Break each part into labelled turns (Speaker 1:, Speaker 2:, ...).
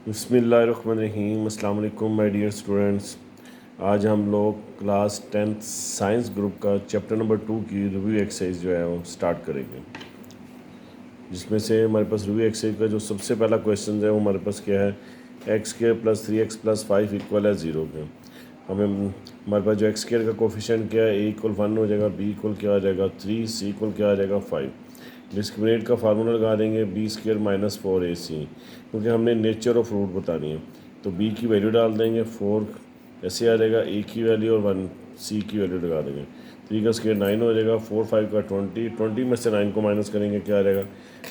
Speaker 1: बिस्मिल्लाहिर्रहमानिर्रहीम। अस्सलाम वालेकुम माय डियर स्टूडेंट्स। आज हम लोग क्लास 10th साइंस ग्रुप का चैप्टर नंबर 2 की रिव्यू एक्सरसाइज जो है वो स्टार्ट करेंगे, जिसमें से हमारे पास रिव्यू एक्सरसाइज का जो सबसे पहला क्वेश्चन है वो हमारे पास क्या है, x square plus 3x+5 equal है 0 के। हमें हमारे पास जो एक्स स्क्र का कोफिशिएंट क्या है, ए इक्वल 1 हो जाएगा, बी इक्वल क्या आ जाएगा 3, सी इक्वल क्या आ जाएगा 5। डिस्क्रिमिनेंट का फार्मूला लगा देंगे b² - 4ac, क्योंकि हमने नेचर ऑफ रूट बतानी है। तो b की वैल्यू डाल देंगे 4 ऐसे आ जाएगा, a की वैल्यू और 1 c की वैल्यू लगा देंगे। 3 का स्क्वायर 9 हो जाएगा, 4 5 का 20 में से 9 को माइनस करेंगे क्या आ जाएगा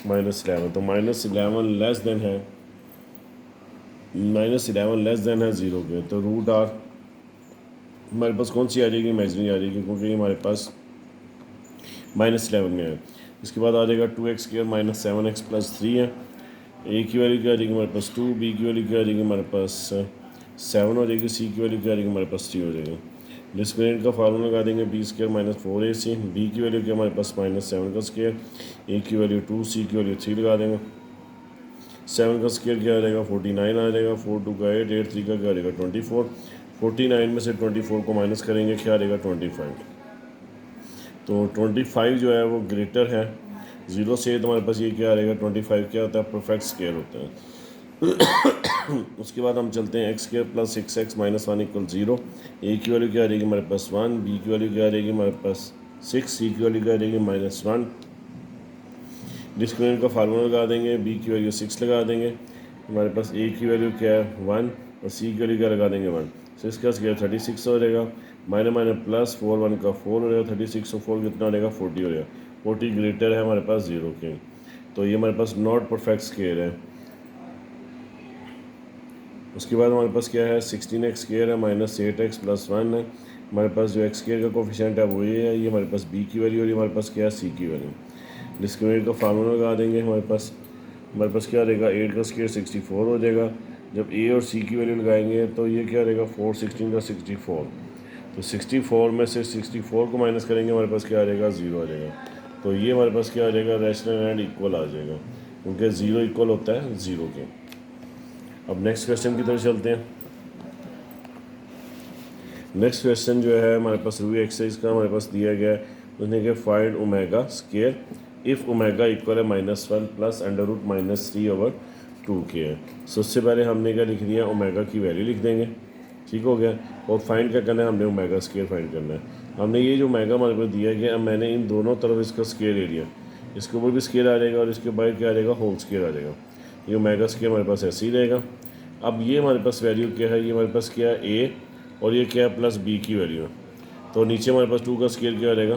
Speaker 1: -11। तो -11 लेस देन है -11 < 0 के। तो रूट आर हमारे पास कौन सी आ जाएगी, इमेजिनरी आ जाएगी, क्योंकि हमारे पास -11 में है। इसके बाद आ जाएगा 2x² - 7x+3 है। ए की वैल्यू क्या आ जाएगी हमारे पास 2, बी की वैल्यू क्या आ जाएगी हमारे पास 7 हो जाएगी, सी की वैल्यू क्या आ जाएगी हमारे पास 3 हो जाएगी। डिस्क्रिमिनेंट का फार्मूला लगा देंगे b² - 4ac। बी की वैल्यू क्या हमारे पास -7 का स्क्वायर, ए की वैल्यू 2, सी की वैल्यू 3 लगा देंगे। 7 का स्क्वायर क्या आ जाएगा 49 आ जाएगा, 4 2 का 8, 8 3 का क्या आ जाएगा 24। 49 में से 24 को माइनस करेंगे क्या आ जाएगा 25। तो 25 जो है वो ग्रेटर है 0 से। तो हमारे पास ये क्या आ रहेगा 25 क्या होता है, परफेक्ट स्क्वायर होता है। उसके बाद हम चलते हैं x² + 6x - 1 = 0। ए की वैल्यू क्या आ जाएगी हमारे पास 1, बी की वैल्यू क्या आ जाएगी हमारे पास 6, सी की वैल्यू क्या आ जाएगी -1। डिस्क्रिमिनेंट का फार्मूला लगा देंगे, बी की वैल्यू 6 लगा देंगे, हमारे पास ए की वैल्यू क्या है 1 और सी की वैल्यू क्या लगा देंगे 1। 6 का स्क्वायर 36 हो जाएगा, माइनस माइनस प्लस 4 1 का 4 हो जाएगा, 36 और 4 कितना हो जाएगा 40 हो जाएगा। 40 ग्रेटर है हमारे पास 0 के। तो ये हमारे पास नॉट परफेक्ट स्क्वायर है। उसके बाद हमारे पास क्या है 16x² है -8x + 1 है। हमारे पास जो x² का कोफिशिएंट है वो ये है, ये हमारे पास b की वैल्यू और ये हमारे पास क्या है c की वैल्यू। डिस्क्रिमिनेंट का फार्मूला लगा देंगे, हमारे पास क्या रहेगा 8 का स्क्वायर 64 हो जाएगा। जब a और c की वैल्यू लगाएंगे तो ये क्या रहेगा 4 16 का 64। तो 64 में से 64 को माइनस करेंगे हमारे पास क्या आ जाएगा 0 आ जाएगा। तो ये हमारे पास क्या आ जाएगा रैशनल एंड इक्वल आ जाएगा, क्योंकि 0 इक्वल होता है 0 के। अब नेक्स्ट क्वेश्चन की तरफ चलते हैं। नेक्स्ट क्वेश्चन जो है हमारे पास रिव्यू एक्सरसाइज का हमारे पास दिया गया है, उसने क्या find omega square if omega equal है -1 प्लस √-3/2 के है। सो उससे पहले हमने क्या लिख दिया, ओमेगा की वैल्यू लिख देंगे, ठीक हो गया। और फाइंड क्या करना है, हमने ओमेगा स्क्वायर फाइंड करना है। हमने ये जो ओमेगा हमारे पास दिया गया, अब मैंने इन दोनों तरफ इसका स्क्वायर ले लिया, इसके ऊपर भी स्क्वायर आ जाएगा और इसके बाहर क्या आ जाएगा होल स्क्वायर आ जाएगा। ये ओमेगा स्क्वायर हमारे पास ऐसे ही रहेगा। अब ये हमारे पास वैल्यू क्या है, ये हमारे पास क्या है ए और ये क्या है प्लस बी की वैल्यू है। तो नीचे हमारे पास 2 का स्क्वायर क्या रहेगा,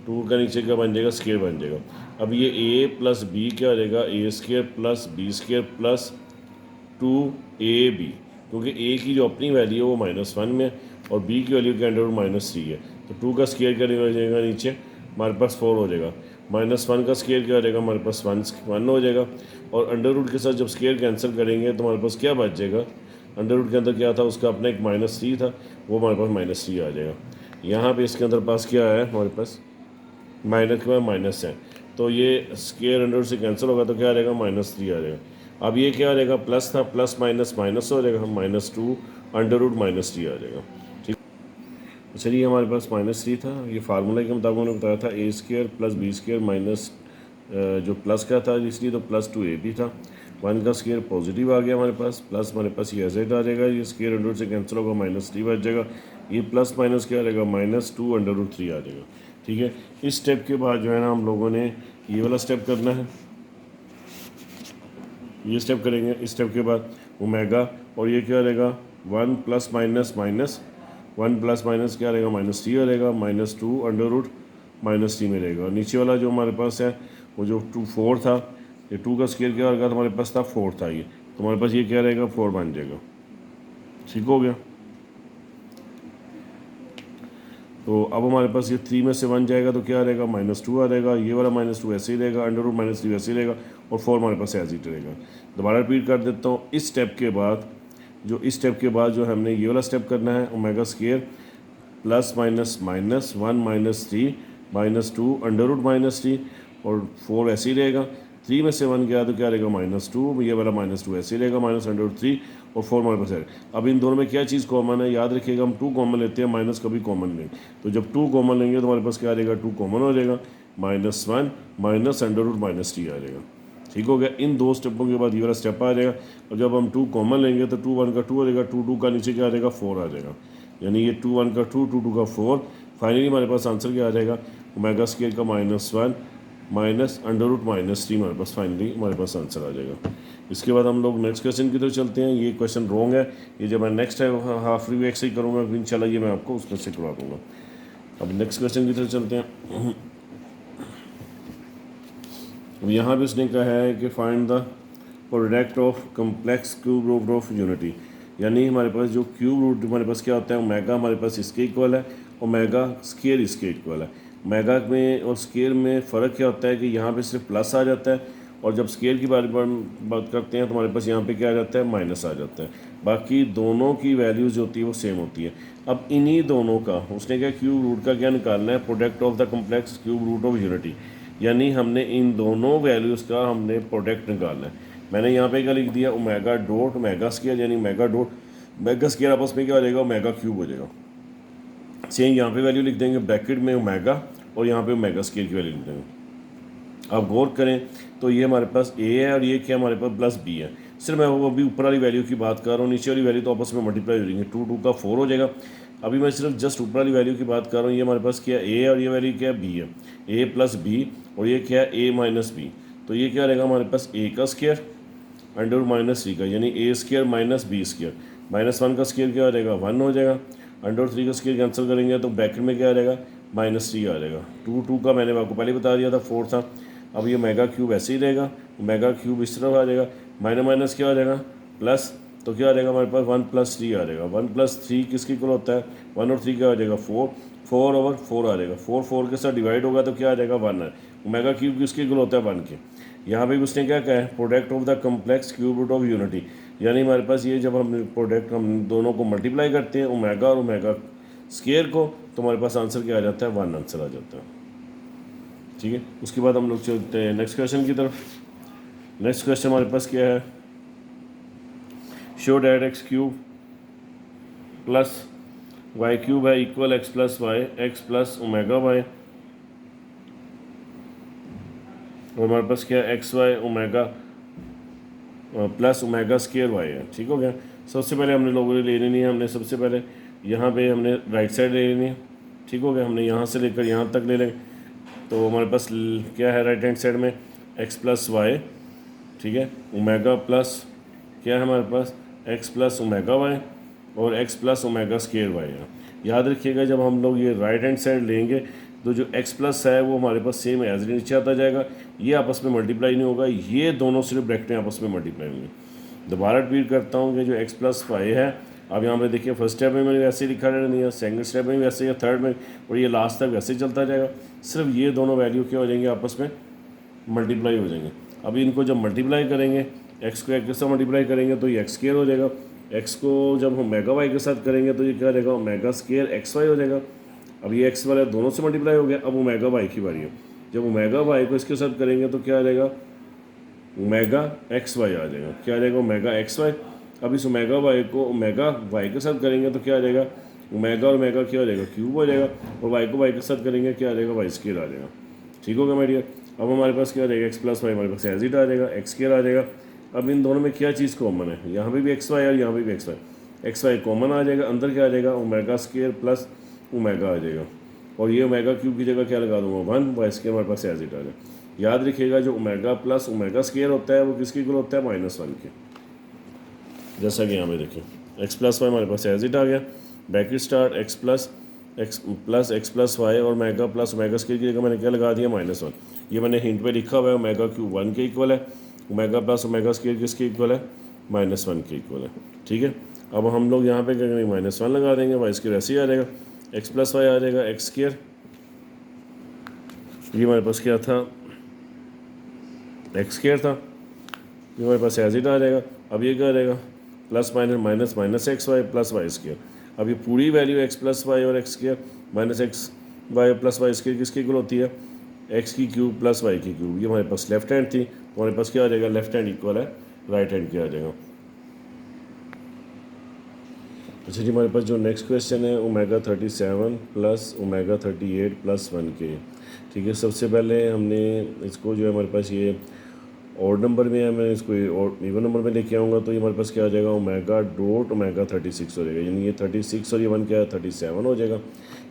Speaker 1: 2 का नीचे क्या बन जाएगा स्क्वायर बन जाएगा। अब ये a + b क्या रहेगा a² + b² + 2ab, क्योंकि a की जो अपनी वैल्यू है वो -1 में है और b की वैल्यू के √-3 है। तो 2 का स्क्वायर क्या हो जाएगा नीचे हमारे पास 4 हो जाएगा, -1 का स्क्वायर क्या हो जाएगा हमारे पास 1 हो जाएगा। और अंडर रूट के साथ जब स्क्वायर कैंसिल करेंगे तो हमारे पास क्या बच जाएगा, अंडर रूट के अंदर क्या था उसका अपना एक -3 था, वो हमारे पास -3 आ जाएगा। यहाँ पे इसके अंदर पास क्या है हमारे पास माइनस के बाद माइनस है, तो ये स्क्वायर अंडर रूट से कैंसिल होगा तो क्या आ जाएगा -3 आ जाएगा। अब ये क्या आ जाएगा प्लस था, प्लस माइनस माइनस हो जाएगा, -2 अंडर रूट -3 आ जाएगा। ठीक, चलिए हमारे पास -3 था, ये फार्मूला के मुताबिक उन्होंने बताया था a² + b² माइनस जो प्लस का था इसलिए तो +2ab था। 1 का स्क्वायर पॉजिटिव आ गया हमारे पास, प्लस हमारे पास ये z आ जाएगा, ये स्क्वायर अंडर रूट से कैंसिल होगा -3 बच जाएगा, ये प्लस माइनस क्या आ जाएगा -2 अंडर रूट 3 आ जाएगा। ठीक है, इस स्टेप के बाद जो है ना हम लोगों ने ये वाला स्टेप करना है, ये स्टेप करेंगे। इस स्टेप के बाद ओमेगा और ये क्या रहेगा 1 plus minus minus 1 plus minus क्या रहेगा -3 आ रहेगा, -2 अंडर रूट -3 में रहेगा। नीचे वाला जो हमारे पास है वो जो 4 था, ये 2 का स्क्वायर क्या होगा हमारे पास था 4 था, ये तो हमारे पास ये क्या रहेगा 4 बन जाएगा। ठीक हो गया। तो अब हमारे पास ये 3 में से 1 जाएगा तो क्या रहेगा -2 आ रहेगा, ये वाला -2 ऐसे ही रहेगा, अंडर रूट -3 ऐसे ही रहेगा और 4 हमारे पास ऐसे ही रहेगा। दोबारा रिपीट कर देता हूँ, इस स्टेप के बाद जो हमने ये वाला स्टेप करना है omega square plus minus minus 1 -3 -2 under root -3 और 4 ऐसे ही रहेगा। 3 में से 1 गया तो क्या रहेगा -2, ये वाला -2 ऐसे ही रहेगा -√3 और 4 हमारे पास है। अब इन दोनों में क्या चीज़ कॉमन है, याद रखिएगा हम 2 कॉमन लेते हैं, माइनस कभी कॉमन नहीं। तो जब 2 कॉमन लेंगे तो हमारे पास क्या रहेगा, 2 कॉमन हो जाएगा, -1 -√-3 आ जाएगा। ठीक हो गया। इन दो स्टेपों के बाद ये वाला स्टेप आ जाएगा। और जब हम 2 कॉमन लेंगे तो 2 1 का 2 आ जाएगा, 2 2 का नीचे क्या आ जाएगा 4 आ जाएगा, यानी ये 2 1 का 2 2 2 का 4। फाइनली हमारे पास आंसर क्या आ जाएगा, ओमेगा स्केयर का -1 -√-3 हमारे पास फाइनली हमारे पास आंसर आ जाएगा। इसके बाद हम लोग नेक्स्ट क्वेश्चन की तरफ चलते हैं। ये क्वेश्चन रॉन्ग है, ये जब मैं next time half review exercise करूँगा इंशाल्लाह ये मैं आपको उसमें से करवा दूँगा। अब नेक्स्ट क्वेश्चन की तरफ चलते हैं। अब यहाँ भी उसने कहा है कि find the product of complex cube root of unity, यानी हमारे पास जो क्यूब रूट हमारे पास क्या होता है, ओमेगा हमारे पास इसके इक्वल है, ओमेगा स्केयर इसके इक्वल है। ओमेगा में और स्केयर में फ़र्क क्या होता है कि यहाँ पे सिर्फ प्लस आ जाता है, और जब स्केयर की बात करते हैं तो हमारे पास यहाँ पे क्या आ जाता है, माइनस आ जाता है। बाकी दोनों की वैल्यूज़ जो होती है वो सेम होती है। अब इन्हीं दोनों का उसने क्या क्यूब रूट का क्या निकालना है, product of the complex cube root of unity, यानी हमने इन दोनों वैल्यूज़ का हमने प्रोडक्ट निकालना है। मैंने यहाँ पे क्या लिख दिया, ओमेगा डॉट ओमेगा स्केयर, यानी ओमेगा डॉट ओमेगा स्केयर आपस में क्या हो जाएगा, ओमेगा क्यूब हो जाएगा। सेम यहाँ पे वैल्यू लिख देंगे ब्रैकेट में ओमेगा, और यहाँ पे ओमेगा स्केयर की वैल्यू लिख देंगे। आप गौर करें तो ये हमारे पास ए है और ये क्या हमारे पास प्लस बी है। सिर्फ मैं वो अभी ऊपर वाली वैल्यू की बात कर रहा हूँ, नीचे वाली वैल्यू तो आपस में मल्टीप्लाई हो जाएंगे, 2 2 का 4 हो जाएगा। अभी मैं सिर्फ जस्ट ऊपर वाली वैल्यू की बात कर रहा हूँ। ये हमारे पास क्या है, ए, और ये वैल्यू क्या है, बी है, ए प्लस बी, और ये क्या है, ए माइनस बी। तो ये क्या रहेगा हमारे पास, ए का स्केयर √-3 का, यानी ए स्केयर माइनस बी स्केयर, -1 का स्केयर क्या आ जाएगा, 1 हो जाएगा, √3 का स्केयर कैंसिल करेंगे तो ब्रैकेट में क्या आ जाएगा, -3 आ जाएगा। 2 2 का मैंने आपको पहले बता दिया था 4 था। अब ये मेगा क्यूब ऐसे ही रहेगा, मेगा क्यूब इस तरफ आ जाएगा, माइनस क्या आ जाएगा, प्लस, तो क्या आ जाएगा हमारे पास 1 + 3 आ जाएगा। 1 + 3 किसके इक्वल होता है, 1 और 3 क्या आ जाएगा 4, 4/4 आ जाएगा, 4 4 के साथ डिवाइड होगा तो क्या आ जाएगा 1 है। मेगा क्यूब किसके इक्वल होता है 1 के। यहाँ पे उसने क्या कहा है, product of the complex cube root of unity, यानी हमारे पास ये जब हम प्रोडक्ट हम दोनों को मल्टीप्लाई करते हैं ओमेगा और ओमेगा स्केयर को, तो हमारे पास आंसर क्या आ जाता है, 1 आंसर आ जाता है। ठीक है, उसके बाद हम लोग चलते हैं नेक्स्ट क्वेश्चन की तरफ। नेक्स्ट क्वेश्चन हमारे पास क्या है, show that x³ plus y³ है equal x + y, x plus omega y, और हमारे पास क्या है XY omega plus omega square y है। ठीक हो गया। सबसे पहले हमने लोगों ने ले लेनी है, हमने सबसे पहले यहाँ पे हमने राइट साइड ले लेनी है। ठीक हो गया, हमने यहाँ से लेकर यहाँ तक ले लें तो हमारे पास क्या है राइट हैंड साइड में x + y, ठीक है, ओमेगा प्लस क्या है हमारे पास x प्लस ओमेगा y, और x plus omega square y है। याद रखिएगा जब हम लोग ये राइट हैंड साइड लेंगे तो जो x प्लस है वो हमारे पास सेम एज नीचे आता जाएगा, ये आपस में मल्टीप्लाई नहीं होगा, ये दोनों सिर्फ ब्रैकेटें आपस में मल्टीप्लाई होंगे। दोबारा रिपीट करता हूँ कि जो x + y है, अब यहाँ पे देखिए फर्स्ट स्टेप में मैंने वैसे ही लिखा रहने दिया, सेकंड स्टेप में वैसे या थर्ड में, और ये लास्ट तक वैसे ही चलता जाएगा। सिर्फ ये दोनों वैल्यू क्या हो जाएंगे, आपस में मल्टीप्लाई हो जाएंगे। अभी इनको जब मल्टीप्लाई करेंगे, x को x के साथ मल्टीप्लाई करेंगे तो ये x स्केयर हो जाएगा, x को जब हम ओमेगा y के साथ करेंगे तो ये क्या हो जाएगा, ओमेगा स्केयर XY हो जाएगा। अब ये x वाले दोनों से मल्टीप्लाई हो गया, अब ओमेगा y की बारी है। जब ओमेगा y को इसके साथ करेंगे तो क्या आ जाएगा, ओमेगा XY आ जाएगा। क्या आ जाएगा, ओमेगा XY। अब इस ओमेगा y को ओमेगा y के साथ करेंगे तो क्या आ जाएगा, ओमेगा और ओमेगा क्या हो जाएगा, क्यूब हो जाएगा, और y को y के साथ करेंगे क्या आ जाएगा, y स्केयर आ जाएगा। ठीक होगा माय डियर। अब हमारे पास क्या आ जाएगा, x + y हमारे पास एज इट आ जाएगा, x स्केयर आ जाएगा। अब इन दोनों में क्या चीज़ कॉमन है, यहाँ पे भी XY और यहाँ पे भी XY कॉमन आ जाएगा, अंदर क्या आ जाएगा, ओमेगा स्केयर प्लस ओमेगा आ जाएगा, और ये ओमेगा क्यूब की जगह क्या लगा दूंगा 1, y स्केयर हमारे पास एज इट आ जाएगा। याद रखिएगा जो ओमेगा प्लस ओमेगा स्केयर होता है वो किसके इक्वल होता है, -1 के। जैसा कि यहाँ पे देखिए x + y हमारे पास एज इट आ गया, ब्रैकेट स्टार्ट x + y और ओमेगा प्लस ओमेगा स्केयर की जगह मैंने क्या लगा दिया, -1। ये मैंने हिंट पे लिखा हुआ है, ओमेगा क्यूब 1 के इक्वल है, ओमेगा प्लस ओमेगा स्केयर किसके इक्वल है, -1 के इक्वल है। ठीक है, अब हम लोग यहाँ पे क्या करेंगे, -1 लगा देंगे, y स्केयर ऐसे ही आ जाएगा, x + y आ जाएगा, x स्केयर, ये हमारे पास क्या था, x स्केयर था, ये हमारे पास एज इट आ जाएगा। अब ये क्या आ जाएगा, plus minus minus XY plus y square. अब ये पूरी वैल्यू x + y और x square -XY + y square किसके इक्वल होती है, एक्स की क्यूब प्लस वाई की क्यूब, ये हमारे पास लेफ्ट हैंड थी, तो हमारे पास क्या आ जाएगा, लेफ्ट हैंड इक्वल है राइट हैंड क्या आ जाएगा। अच्छा जी, हमारे पास जो नेक्स्ट क्वेश्चन है omega 37 plus omega 38 plus 1k। ठीक है, सबसे पहले हमने इसको जो है हमारे पास ये और नंबर में है, मैं इसको और इवन नंबर में लेके आऊँगा तो ये हमारे पास क्या आ जाएगा, ओमेगा डॉट ओमेगा 36 हो जाएगा, यानी ये 36 और ये 1 क्या है 37 हो जाएगा।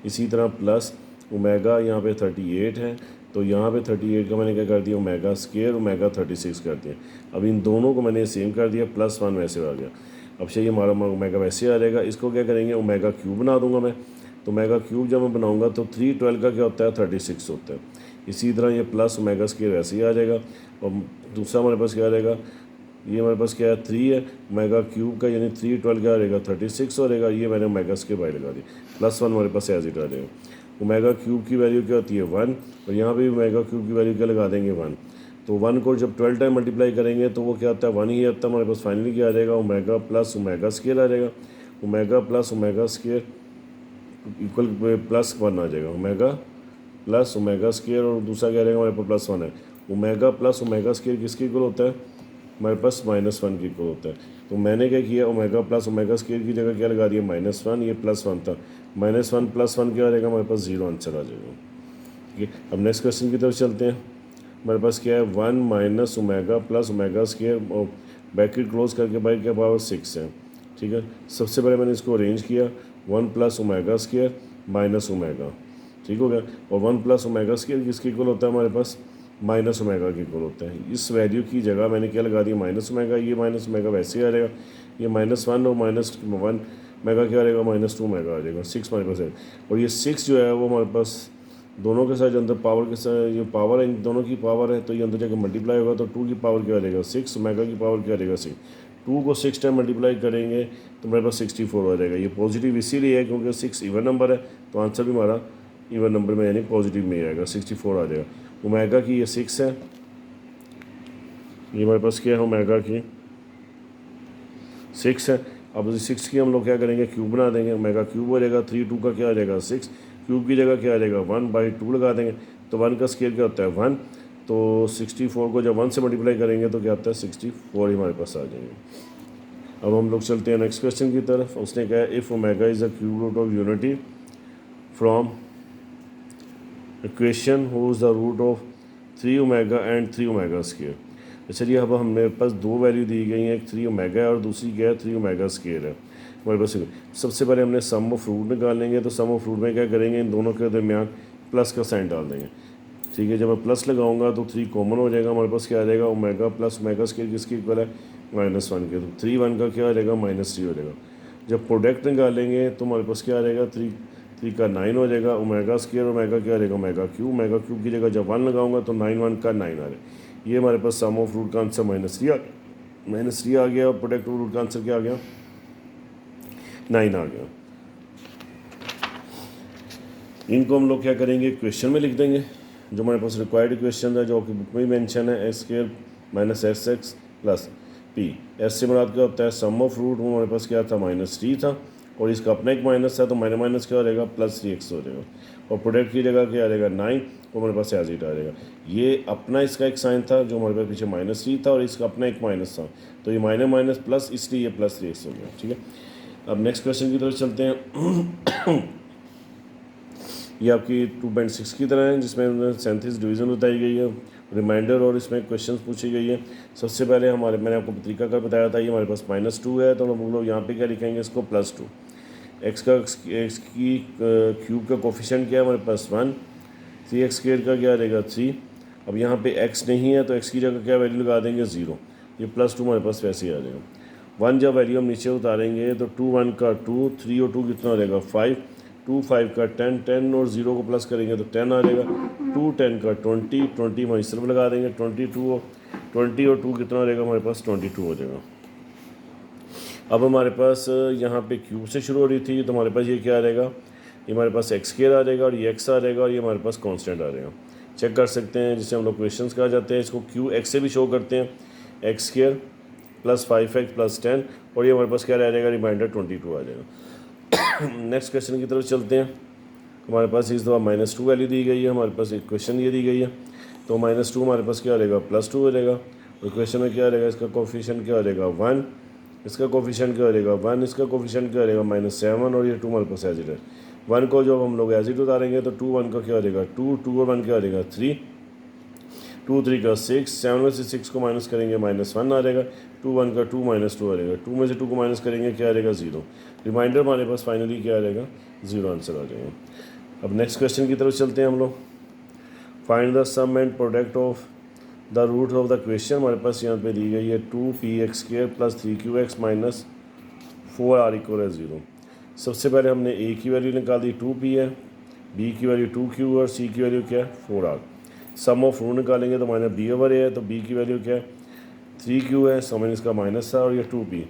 Speaker 1: इसी तरह प्लस ओमेगा यहाँ पे 38 है, तो यहाँ पे 38 का मैंने क्या कर दिया, ओमेगा स्केयर ओमेगा 36 कर दिया। अब इन दोनों को मैंने सेम कर दिया, प्लस 1 वैसे आ गया। अब से ये हमारा ओमेगा वैसे आ जाएगा, इसको क्या करेंगे, ओमेगा क्यूब बना दूंगा मैं। तो ओमेगा क्यूब जब मैं बनाऊंगा तो 312 का क्या होता है 36 होता है। इसी तरह ये प्लस ओमेगा स्केयर वैसे ही आ जाएगा। और दूसरा हमारे पास क्या आ जाएगा, ये हमारे पास क्या है 3 है, ओमेगा क्यूब का यानी 312 क्या आ जाएगा 36 हो जाएगा। ये मैंने ओमेगा स्केयर बाई लगा दी, प्लस 1 हमारे पास एज इट आ जाएगा। ओमेगा क्यूब की वैल्यू क्या होती है 1, और यहाँ पे ओमेगा क्यूब की वैल्यू क्या लगा देंगे 1। तो 1 को जब 12 टाइम मल्टीप्लाई करेंगे तो वो क्या होता है 1 ही आता है। हमारे पास फाइनली क्या आ जाएगा, ओमेगा प्लस ओमेगा स्केयर आ जाएगा। Omega plus omega square equal plus 1 आ जाएगा, ओमेगा प्लस ओमेगा स्केयर, और दूसरा क्या रहेगा हमारे पास प्लस 1 है। ओमेगा प्लस ओमेगा स्केयर किसके इक्वल होता है, हमारे पास -1 के इक्वल होता है। तो मैंने क्या किया, ओमेगा प्लस ओमेगा स्केयर की जगह क्या लगा दिया -1, ये +1 था, -1 + 1 क्या आ जाएगा हमारे पास 0 आंसर आ जाएगा। ठीक है, अब नेक्स्ट क्वेश्चन की तरफ चलते हैं। हमारे पास क्या है 1 minus omega plus omega square bracket close करके बाई क्या पावर 6 है। ठीक है, सबसे पहले मैंने इसको अरेंज किया 1 plus omega square minus omega, ठीक हो गया। और 1 प्लस ओमेगा स्केयर किसके इक्वल होता है हमारे पास, माइनस ओमेगा के इक्वल होता है। इस वैल्यू की जगह मैंने क्या लगा दिया माइनस ओमेगा, ये माइनस ओमेगा वैसे ही आ जाएगा, ये -1 और -1 ओमेगा क्या आ जाएगा -2 ओमेगा आ जाएगा, 6 हमारे पास है। और ये 6 जो है वो हमारे पास दोनों के साथ जो अंदर पावर के साथ ये पावर है, इन दोनों की पावर है, तो ये अंदर जाकर मल्टीप्लाई होगा तो 2 की पावर क्या आ जाएगा 6, ओमेगा की पावर क्या आ जाएगा 6। 2 को 6 टाइम मल्टीप्लाई करेंगे तो हमारे पास 64 आ जाएगा। ये पॉजिटिव इसीलिए है क्योंकि 6 इवन नंबर है, तो आंसर भी हमारा इवन नंबर में यानी पॉजिटिव में ही आएगा, 64 आ जाएगा। ओमेगा की ये 6 है, ये हमारे पास क्या है ओमेगा की 6 है। अब इस 6 की हम लोग क्या करेंगे क्यूब बना देंगे, ओमेगा क्यूब हो जाएगा, 3 2 का क्या आ जाएगा 6, क्यूब की जगह क्या आ जाएगा 1/2 लगा देंगे, तो 1 का स्केयर क्या होता है 1, तो 64 को जब 1 से मल्टीप्लाई करेंगे तो क्या आता है 64 ही हमारे पास आ जाएंगे। अब हम लोग चलते हैं नेक्स्ट क्वेश्चन की तरफ। उसने कहा if omega is a cube root of unity from equation who is the root of 3 omega and 3 omega square. अच्छा जी, अब हमें पास दो वैल्यू दी गई हैं, एक 3 ओमेगा है और दूसरी क्या है 3 ओमेगा स्केयर है हमारे पास। सबसे पहले हमने सम ऑफ रूट निकाल लेंगे, तो सम ऑफ रूट में क्या करेंगे, इन दोनों के दरमियान प्लस का साइन डाल देंगे। ठीक है, जब मैं प्लस लगाऊंगा तो 3 कॉमन हो जाएगा, हमारे पास क्या आ जाएगा ओमेगा प्लस ओमेगा स्केयर किसकी इक्वल है -1 के, तो 3 1 का क्या आ जाएगा -3 हो जाएगा। जब प्रोडक्ट निकालेंगे तो हमारे पास क्या आ जाएगा 3 का 9 हो जाएगा, ओमेगा स्केयर ओमेगा क्या आ जाएगा ओमेगा क्यूब की जगह जब 1 लगाऊंगा तो 9 1 का 9 आ जाएगा। ये हमारे पास सम ऑफ रूट का आंसर -3 आ गया, और प्रोडक्ट ऑफ रूट का आंसर क्या आ गया 9 आ गया। इनको हम लोग क्या करेंगे क्वेश्चन में लिख देंगे, जो हमारे पास रिक्वायर्ड क्वेश्चन है जो कि बुक में ही मेंशन है, x square minus S x plus P. S से मुराद क्या होता है सम ऑफ रूट, हमारे पास क्या था -3 था, और इसका अपना एक माइनस था, तो माइनस क्या हो जाएगा +3x हो जाएगा, और प्रोडक्ट की जगह क्या आ जाएगा 9, तो हमारे पास एज इट आ जाएगा। ये अपना इसका एक साइन था जो हमारे पास पीछे -3 था, और इसका अपना एक माइनस था, तो ये माइनस प्लस, इसलिए ये +3x हो गया। ठीक है, अब नेक्स्ट क्वेश्चन की तरफ चलते हैं। ये आपकी 2.6 की तरह है, जिसमें 37 डिवीज़न बताई गई है, रिमाइंडर और इसमें क्वेश्चंस पूछी गई है। सबसे पहले मैंने आपको तरीका कर बताया था, ये हमारे पास -2 है, तो हम लोग यहाँ पे क्या लिखेंगे इसको +2। एक्स की क्यूब का कोफिशिएंट क्या है हमारे पास 1, 3x स्क्वायर का क्या आ जाएगा 3। अब यहाँ पे x नहीं है तो x की जगह क्या वैल्यू लगा देंगे 0, ये +2 हमारे पास वैसे ही आ जाएगा। 1 जब वैल्यू हम नीचे उतारेंगे तो 2 1 का 2, 3 और 2 कितना हो जाएगा 5, 2 5 का 10, 10 और 0 को प्लस करेंगे तो 10 आ जाएगा, 2 10 का 20, 20 वहीं सिर्फ लगा देंगे, 20 और 2 कितना हो जाएगा हमारे पास 22 हो जाएगा। अब हमारे पास यहाँ पे क्यूब से शुरू हो रही थी, तो हमारे पास ये क्या आ जाएगा, ये हमारे पास एक्स स्क्वायर आ जाएगा, और ये एक्स आ जाएगा, और ये हमारे पास कांस्टेंट आ जाएगा। चेक कर सकते हैं, जिसे हम लोग क्वेश्चंस कहा जाते हैं, इसको क्यू एक्स से भी शो करते हैं, x square plus 5x plus 10, और ये हमारे पास क्या रह जाएगा रिमाइंडर 22 आ जाएगा। नेक्स्ट क्वेश्चन की तरफ चलते हैं। हमारे पास इस दफ़ा -2 वैल्यू दी गई है, हमारे पास इक्वेशन ये दी गई है, तो -2 हमारे पास क्या रहेगा +2 हो जाएगा। और इक्वेशन में क्या रहेगा, इसका कोफिशिएंट क्या रहेगा 1, इसका कोफिशिएंट क्या रहेगा 1, इसका कोफिशिएंट क्या रहेगा -7 और ये 2 हमारे पास एज इट है। 1 को जब हम लोग एज इट उतारेंगे तो 2 1 का क्या रहेगा 2, 2 और 1 क्या रहेगा 3, 2 3 का 6, 7 में से 6 को माइनस करेंगे -1 आ रहेगा, 2 1 का 2 -2 आ रहेगा, 2 में से 2 को माइनस करेंगे क्या रहेगा 0। रिमाइंडर हमारे पास फाइनली क्या रहेगा 0 आंसर आ जाएगा। अब नेक्स्ट क्वेश्चन की तरफ चलते हैं हम लोग। Find the sum and product of the root of the question. हमारे पास यहाँ पे दी गई है 2px² + 3qx - 4r = 0। सबसे पहले हमने a की वैल्यू निकाल दी 2p है, b की वैल्यू 2q और c की वैल्यू क्या है 4r। सम ऑफ रूट निकालेंगे तो -b/a है, तो b की वैल्यू क्या है 3q है, समझ इसका माइनस था और ये 2p।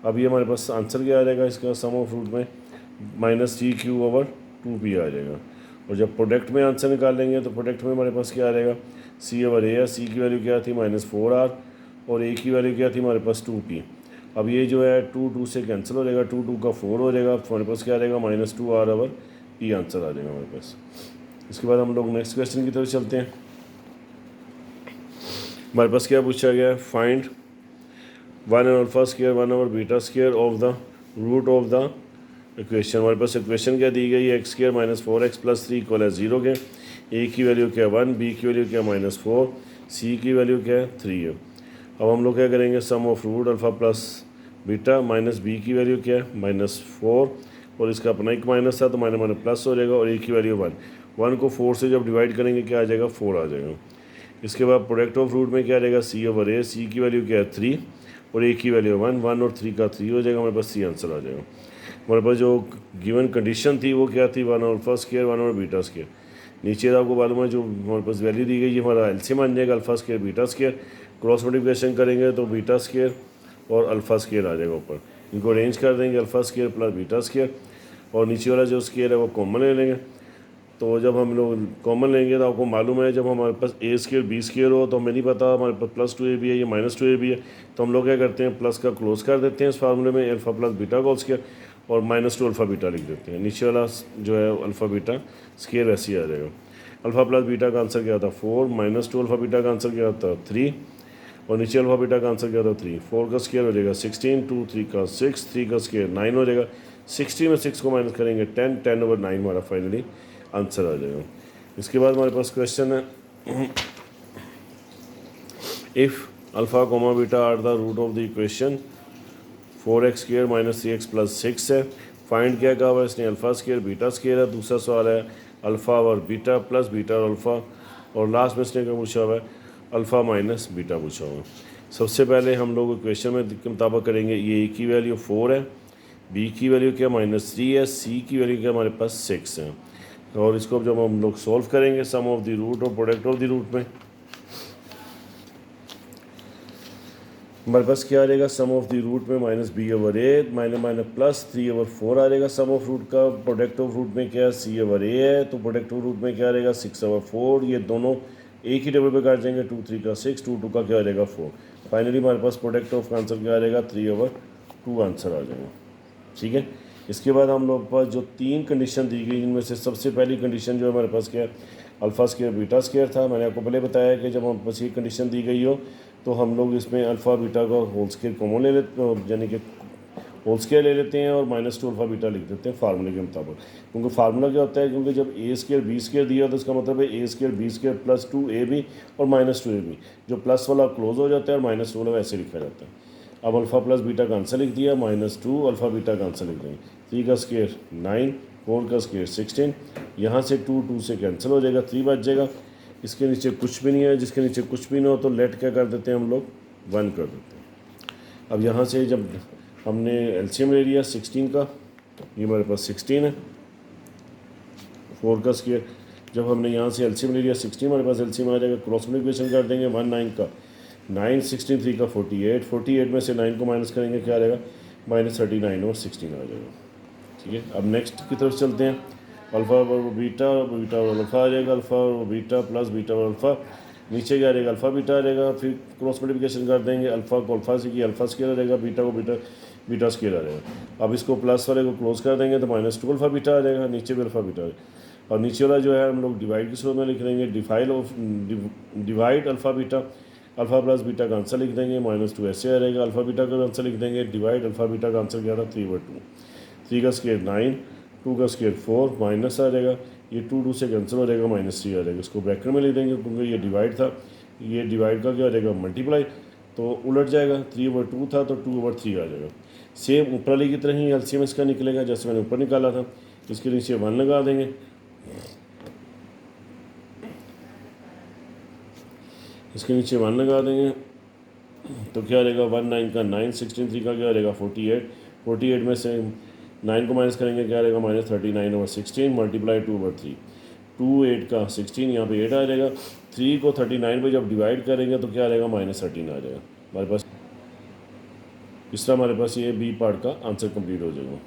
Speaker 1: अब ये हमारे पास आंसर क्या आ जाएगा इसका सम ऑफ रूट में -3q/2p आ जाएगा। और जब प्रोडक्ट में आंसर निकालेंगे तो प्रोडक्ट में हमारे पास क्या आ जाएगा c/a है, c की वैल्यू क्या थी -4r और a की वैल्यू क्या थी हमारे पास 2p। अब ये जो है 2 2 से कैंसिल हो जाएगा, 2 2 का 4 हो जाएगा, हमारे पास क्या आ जाएगा -2r/p आंसर आ जाएगा हमारे पास। इसके बाद हम लोग नेक्स्ट क्वेश्चन की तरफ चलते हैं। हमारे पास क्या पूछा गया है, find 1α² 1/β² of the root of the equation. हमारे पास इक्वेशन क्या दी गई है x² - 4x + 3 = 0 के। a की वैल्यू क्या है 1, b की वैल्यू क्या है -4, c की वैल्यू क्या है 3 है। अब हम लोग क्या करेंगे sum of root alpha plus beta minus b की वैल्यू क्या है -4 और इसका अपना एक माइनस था तो माइनस प्लस हो जाएगा और a की वैल्यू 1 को 4 से जब डिवाइड करेंगे क्या आ जाएगा 4 आ जाएगा। इसके बाद प्रोडक्ट ऑफ रूट में क्या रहेगा c/a, c की वैल्यू क्या है 3 और a की वैल्यू 1, 1 और 3 का 3 हो जाएगा, हमारे पास c आंसर आ जाएगा। हमारे पास जो गिवन कंडीशन थी वो क्या थी 1α², 1/β²। नीचे आपको मालूम है जो हमारे पास वैल्यू दी गई है हमारा एलसीएम बन जाएगा α², β²। क्रॉस मल्टीप्लिकेशन करेंगे तो β² और α² आ जाएगा ऊपर। इनको अरेंज कर देंगे α² + β² और नीचे वाला जो स्केयर है वो कॉमन ले लेंगे। तो जब हम लोग कॉमन लेंगे तो आपको मालूम है जब हमारे पास a² b² हो तो हमें नहीं पता हमारे पास +2ab है या -2ab है, तो हम लोग क्या करते हैं प्लस का क्लोज कर देते हैं इस फार्मूले में अल्फ़ा प्लस बीटा का स्केयर और -2 अल्फ़ा बीटा लिख देते हैं। नीचे वाला जो है अल्फ़ा बीटा स्केयर वैसे ही आ जाएगा। अल्फ़ा प्लस बीटा का आंसर क्या होता है 4, -2 अल्फ़ा बीटा का आंसर क्या होता है 3 और नीचे अल्फ़ा बीटा का आंसर क्या होता है 3। 4 का स्केयर हो जाएगा 16, 2 3 का 6, 3 का स्केयर 9 हो जाएगा। 60 में 6 को माइनस करेंगे 10, 10/9 हमारा फाइनली आंसर आ जाएगा। इसके बाद हमारे पास क्वेश्चन है if alpha comma beta are the root of the equation 4x² - 3x + 6 है। फाइंड क्या कहा हुआ है इसने अल्फ़ा² बीटा² है। दूसरा सवाल है अल्फ़ा और बीटा प्लस बीटा और अल्फ़ा, और लास्ट में इसने क्या पूछा हुआ है अल्फ़ा माइनस बीटा पूछा हुआ है। सबसे पहले हम लोग इक्वेशन में के मुताबिक करेंगे ये a की वैल्यू 4 है, b की वैल्यू क्या -3 है, c की वैल्यू क्या हमारे पास 6 है। और इसको जब हम लोग सॉल्व करेंगे सम ऑफ द रूट और प्रोडक्ट ऑफ द रूट में हमारे पास क्या आ जाएगा सम ऑफ द रूट में -b/a माइनस प्लस 3/4 आ जाएगा। सम ऑफ रूट का प्रोडक्ट ऑफ रूट में क्या c/a है, तो प्रोडक्ट ऑफ रूट में क्या आ जाएगा 6/4। ये दोनों एक ही टेबल पे काट जाएंगे 2 3 का 6, 2 2 का क्या आ जाएगा 4। फाइनली हमारे पास प्रोडक्ट ऑफ का आंसर क्या आ जाएगा 3/2 आंसर आ जाएगा। ठीक है, इसके बाद हम लोग पास जो 3 कंडीशन दी गई इनमें से सबसे पहली कंडीशन जो हमारे पास क्या है अल्फ़ा² बीटा² था। मैंने आपको पहले बताया कि जब हम पास ये कंडीशन दी गई हो तो हम लोग इसमें अल्फ़ा बीटा का होल स्केयर कॉमन ले लेते यानी कि होल स्केयर ले लेते हैं और -2 अल्फ़ा बीटा लिख देते हैं फार्मूले के मुताबिक। क्योंकि फार्मूला क्या होता है क्योंकि जब a² b² दिया तो इसका मतलब है a² b² + 2ab और -2ab, जो प्लस वाला क्लोज हो जाता है और -2 वाला वैसे लिखा जाता है। अब अल्फ़ा प्लस बीटा का आंसर लिख दिया -2 अल्फ़ा बीटा का आंसर लिख देंगे। 3 का स्केयर 9, 4 का स्केयर 16, यहाँ से 2 2 से कैंसिल हो जाएगा, 3 बच जाएगा। इसके नीचे कुछ भी नहीं है, जिसके नीचे कुछ भी ना हो तो लेट क्या कर देते हैं हम लोग 1 कर देते हैं। अब यहाँ से जब हमने एलसीएम ले लिया 16 का, ये हमारे पास 16 है, 4 का स्केयर जब हमने यहाँ से एलसीएम ले लिया 16 हमारे पास एलसीएम आ जाएगा। क्रॉस मल्टीप्लिकेशन कर देंगे 1 9 का 9, 16 3 का 48, 48 में से 9 को माइनस करेंगे क्या आ जाएगा -39 और 16 आ जाएगा। ठीक है, अब नेक्स्ट की तरफ चलते हैं। अल्फ़ा और बीटा और अल्फ़ा आ जाएगा, अल्फ़ा और बीटा प्लस बीटा और अल्फ़ा, नीचे क्या आ जाएगा अल्फ़ा बीटा आ जाएगा। फिर क्रॉस मल्टीप्लिकेशन कर देंगे, अल्फ़ा को अल्फ़ा से की अल्फ़ा स्केयर आ जाएगा, बीटा को बीटा स्केयर आ जाएगा। अब इसको प्लस वाले को क्लोज कर देंगे तो -2 अल्फ़ा बीटा आ जाएगा, नीचे भी अल्फ़ा बीटा आ जाएगा। और नीचे वाला जो है हम लोग डिवाइड की सूरत में लिख देंगे, divide alpha beta, alpha plus beta का आंसर लिख देंगे, -2 ऐसे आ रहेगा। अल्फ़ा बीटा का आंसर लिख देंगे, डिवाइड अल्फ़ा बीटा का आंसर क्या था 3/2, 3 का स्क्वायर 9, 2 का स्क्वायर 4, माइनस आ जाएगा, ये 2 से कैंसिल हो जाएगा, -3 आ जाएगा। इसको ब्रैकेट में लिख देंगे क्योंकि ये डिवाइड था, ये डिवाइड का क्या हो जाएगा मल्टीप्लाई, तो उलट जाएगा, 3/2 था तो 2/3 आ जाएगा। सेम ऊपर वाली की तरह ही एलसीएम इसका निकलेगा जैसे मैंने ऊपर निकाला था। इसके नीचे 1 लगा देंगे, इसके नीचे 1 लगा देंगे तो क्या रहेगा 19 का 9, 16 3 का क्या रहेगा 48, 48 में से 9 को माइनस करेंगे क्या रहेगा -39/16 मल्टीप्लाई 2/3, 2 8 का 16, यहाँ पे 8 आ जाएगा। 3 को 39 पे जब डिवाइड करेंगे तो क्या रहेगा -13 आ जाएगा हमारे पास। इस तरह हमारे पास ये बी पार्ट का आंसर कंप्लीट हो जाएगा।